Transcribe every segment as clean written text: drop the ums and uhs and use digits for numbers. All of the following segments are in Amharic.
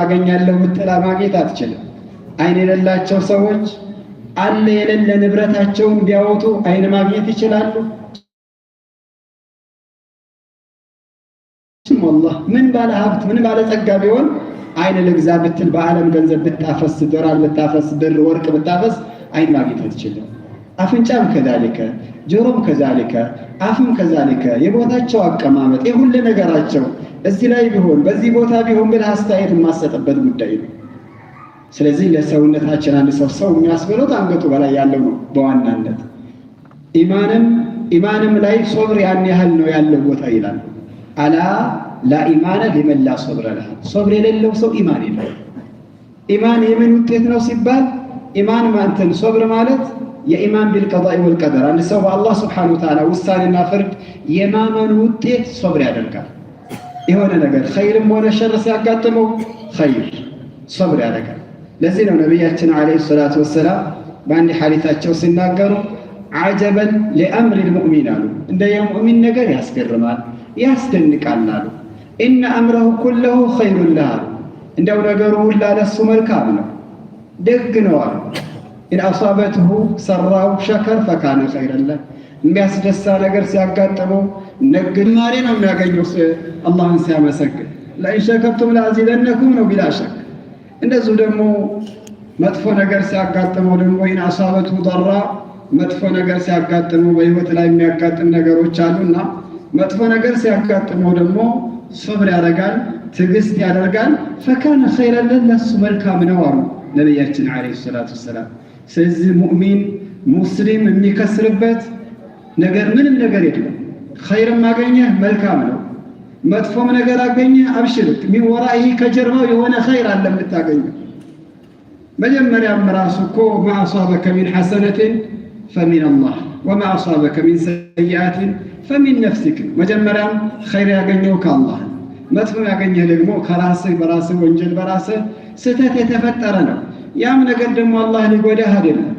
አገኛለሁ ምትላ ማግኘት አትችልም። አይን የሌላቸው ሰዎች አለ የሌለ ንብረታቸውን ቢያወጡ አይን ማግኘት ይችላሉ? والله ምን ባለ ሀብት ምን ባለ ጸጋ ቢሆን አይን ልግዛ ብትል በዓለም ገንዘብ ብታፈስ ዶላር ብታፈስ ብር ወርቅ ብታፈስ አይን ማግኘት አትችልም። አፍንጫም ከዛልከ ጆሮም ከዛልከ አፍም ከዛልከ የቦታቸው አቀማመጥ የሁሉ ነገራቸው እዚህ ላይ ቢሆን በዚህ ቦታ ቢሆን ብለህ አስተያየት የማሰጥበት ጉዳይ ነው። ስለዚህ ለሰውነታችን አንድ ሰው የሚያስበለው አንገቱ በላይ ያለው ነው በዋናነት። ኢማንም ላይ ሶብር ያን ያህል ነው ያለው ቦታ ይላል። አላ ላ ኢማነ ሊመን ላ ሶብረ ለህ። ሶብር የሌለው ሰው ኢማን የለው። ኢማን የምን ውጤት ነው ሲባል ኢማን ማንተን ሶብር ማለት የኢማን ቢልቀዳኢ ወልቀደር አንድ ሰው በአላህ ሱብሓነሁ ወተዓላ ውሳኔና ፍርድ የማመኑ ውጤት ሶብር ያደርጋል። የሆነ ነገር ኸይርም ሆነ ሸር ሲያጋጥመው ኸይር ሶብር ያደርጋል። ለዚህ ነው ነቢያችን ዓለይሂ ሰላቱ ወሰላም በአንድ ሐዲታቸው ሲናገሩ አጀበን ሊአምሪ ልሙእሚን አሉ፣ እንደ የሙእሚን ነገር ያስገርማል ያስደንቃል አሉ። ኢነ አምረሁ ኩለሁ ኸይሩን ለህ አሉ፣ እንደው ነገሩ ሁላ ለሱ መልካም ነው ደግ ነው አሉ። ኢን አሳበትሁ ሰራው ሸከር ፈካነ ኸይረን ለህ፣ የሚያስደሳ ነገር ሲያጋጥመው ነግማሬ ነው የሚያገኘው አላህን ሲያመሰግን። ለኢን ሸከርቱም ለአዚደነኩም ነው ቢላ ሸክ። እንደዚሁ ደግሞ መጥፎ ነገር ሲያጋጥመው ደግሞ ኢን አሳበትሁ ضራ፣ መጥፎ ነገር ሲያጋጥመው በህይወት ላይ የሚያጋጥም ነገሮች አሉና መጥፎ ነገር ሲያጋጥመው ደግሞ ሶብር ያደርጋል ትዕግስት ያደርጋል። ፈካነ ኸይረን ለህ፣ ለሱ መልካም ነው አሉ ነቢያችን ዓለይሂ ሰላቱ ወሰላም። ስለዚህ ሙእሚን ሙስሊም የሚከስርበት ነገር ምንም ነገር የለም። ኸይርም አገኘህ መልካም ነው፣ መጥፎም ነገር አገኘህ አብሽርክ። ሚን ወራኢሂ ከጀርባው የሆነ ኸይር አለ የምታገኘው። መጀመሪያም ራሱ እኮ ማ አሳበከ ሚን ሐሰነትን ፈሚን አላህ ወማ አሳበከ ሚን ሰይአትን ፈሚን ነፍሲክ። መጀመሪያም ኸይር ያገኘው ከአላህ፣ መጥፎ ያገኘህ ደግሞ ከራስህ በራስህ ወንጀል በራስህ ስህተት የተፈጠረ ነው። ያም ነገር ደግሞ አላህ ሊጎዳህ አይደለም፣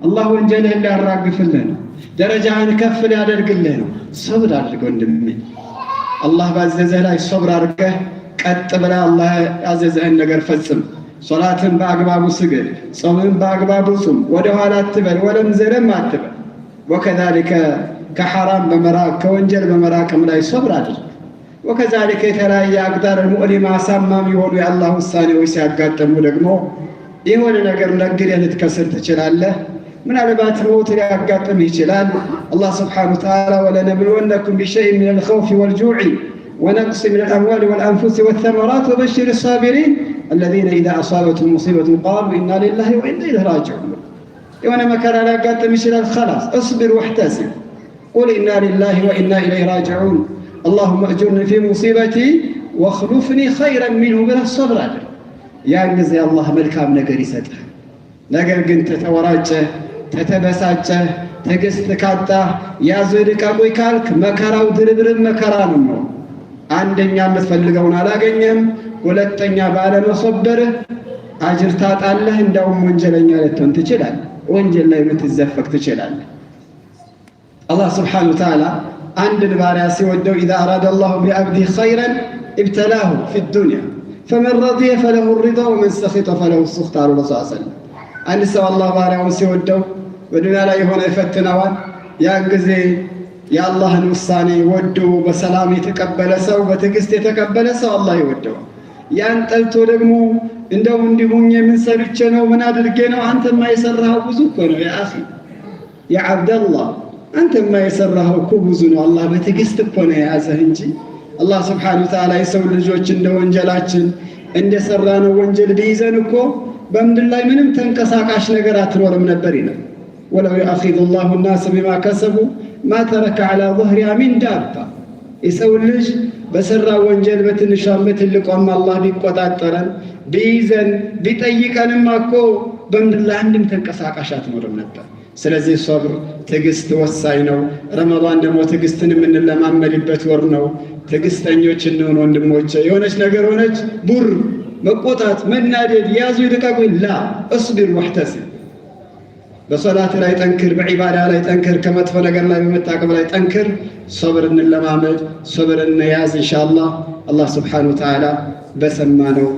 አላህ ወንጀልህን ሊያራግፍልህ ነው፣ ደረጃህን ከፍ ሊያደርግልህ ነው። ሶብር አድርግ ወንድሜ። አላህ ባዘዘህ ላይ ሶብር አድርገህ ቀጥ ብለህ አላህ ያዘዘህን ነገር ፈጽም። ሶላትን በአግባቡ ስገድ፣ ጾምን በአግባቡ ጹም፣ ወደ ኋላ አትበል፣ ወለም ዘለም አትበል። ወከዛሊከ ከሐራም በመራቅ ከወንጀል በመራቅም ላይ ሶብር አድርግ። ወከዛሊከ የተለያየ አቅዳር ሙዕሊማ አሳማሚ የሆኑ የአላህ ውሳኔዎች ሲያጋጥሙ ደግሞ የሆነ ነገር ነግደህ ልትከስር ትችላለህ። ምናልባት ሞት ሊያጋጥም ይችላል። አላህ ስብሓነሁ ወተዓላ ወለነብሉወነኩም ቢሸይኢን ሚነል ኸውፊ ወልጁዕ ወነቅስ ሚነል አምዋሊ ወልአንፉሲ ወተመራት ወበሽሪ ሳቢሪን አለዚነ ኢዛ አሳበትሁም ሙሲበቱን ቃሉ ኢና ሊላሂ ወኢና ኢለይሂ ራጂዑን። የሆነ መከራ ሊያጋጥም ይችላል። ኸላስ እስቢር ወሕተሲብ ቁል ኢና ሊላሂ ወኢና ኢለይሂ ራጂዑን አላሁመ አጅርኒ ፊ ሙሲበቲ ወኽሉፍኒ ኸይረን ሚንሁ ብለህ ሶብር አድርግ። ያን ጊዜ አላህ መልካም ነገር ይሰጥህ። ነገር ግን ተተወራጨህ ተተበሳጨህ ትዕግስት ካጣህ ያዙ ልቀቁኝ ካልክ መከራው ድርብርብ መከራ ነው። አንደኛ የምትፈልገውን አላገኘህም፣ ሁለተኛ ባለመሶበርህ አጅር ታጣለህ። እንዳውም ወንጀለኛ ልትሆን ትችላለህ፣ ወንጀል ላይ ልትዘፈቅ ትችላለህ። አላህ ስብሓነሁ ወተዓላ አንድን ባሪያ ሲወደው ኢዛ አራደ አላሁ ቢዐብዲሂ ኸይረን ኢብተላሁ ፊ ዱንያ ፈመን ረዲየ ፈለሁ ሪዳ ወመን ሰኺጠ ፈለሁ ሱኽጥ አሉ ረሱል ሰለላሁ ዐለይሂ ወሰለም። አንድ ሰው አላህ ባሪያውን ሲወደው በዱንያ ላይ የሆነ ይፈትነዋል። ያን ጊዜ የአላህን ውሳኔ ወዶ በሰላም የተቀበለ ሰው በትዕግስት የተቀበለ ሰው አላህ ይወደዋል። ያን ጠልቶ ደግሞ እንደው እንዲሁኝ ምን ሰርቼ ነው ምን አድርጌ ነው? አንተማ የሰራኸው ብዙ እኮ ነው ያ አኺ ያ ዐብደላህ፣ አንተማ የሰራኸው እኮ ብዙ ነው። አላህ በትዕግስት እኮ ነው የያዘህ እንጂ አላህ ስብሓነሁ ወተዓላ የሰው ልጆች እንደ ወንጀላችን እንደሰራ ነው ወንጀል ቢይዘን እኮ በምድር ላይ ምንም ተንቀሳቃሽ ነገር አትኖርም ነበር ይላል። ወለው ዩአኺዙ ላሁ ናስ ቢማ ከሰቡ ማ ተረከ ዐላ ظህሪሃ ሚን ዳባ። የሰው ልጅ በሰራ ወንጀል በትንሿም በትልቋም አላህ ቢቆጣጠረን ቢይዘን ቢጠይቀንም እኮ በምድር ላይ አንድም ተንቀሳቃሽ አትኖርም ነበር። ስለዚህ ሶብር ትዕግስት ወሳኝ ነው። ረመዳን ደግሞ ትዕግስትን የምንለማመድበት ወር ነው። ትዕግስተኞች እንሆን ወንድሞቼ። የሆነች ነገር ሆነች ቡር መቆጣት መናደድ ያዙ ይልቀቁኝ ላ እስቢር ወሕተሲብ። በሶላት ላይ ጠንክር፣ በዒባዳ ላይ ጠንክር፣ ከመጥፎ ነገር ላይ በመታቀብ ላይ ጠንክር። ሶብር እንለማመድ፣ ሶብር እንያዝ ኢንሻአላህ። አላህ ስብሓነሁ ወተዓላ በሰማነው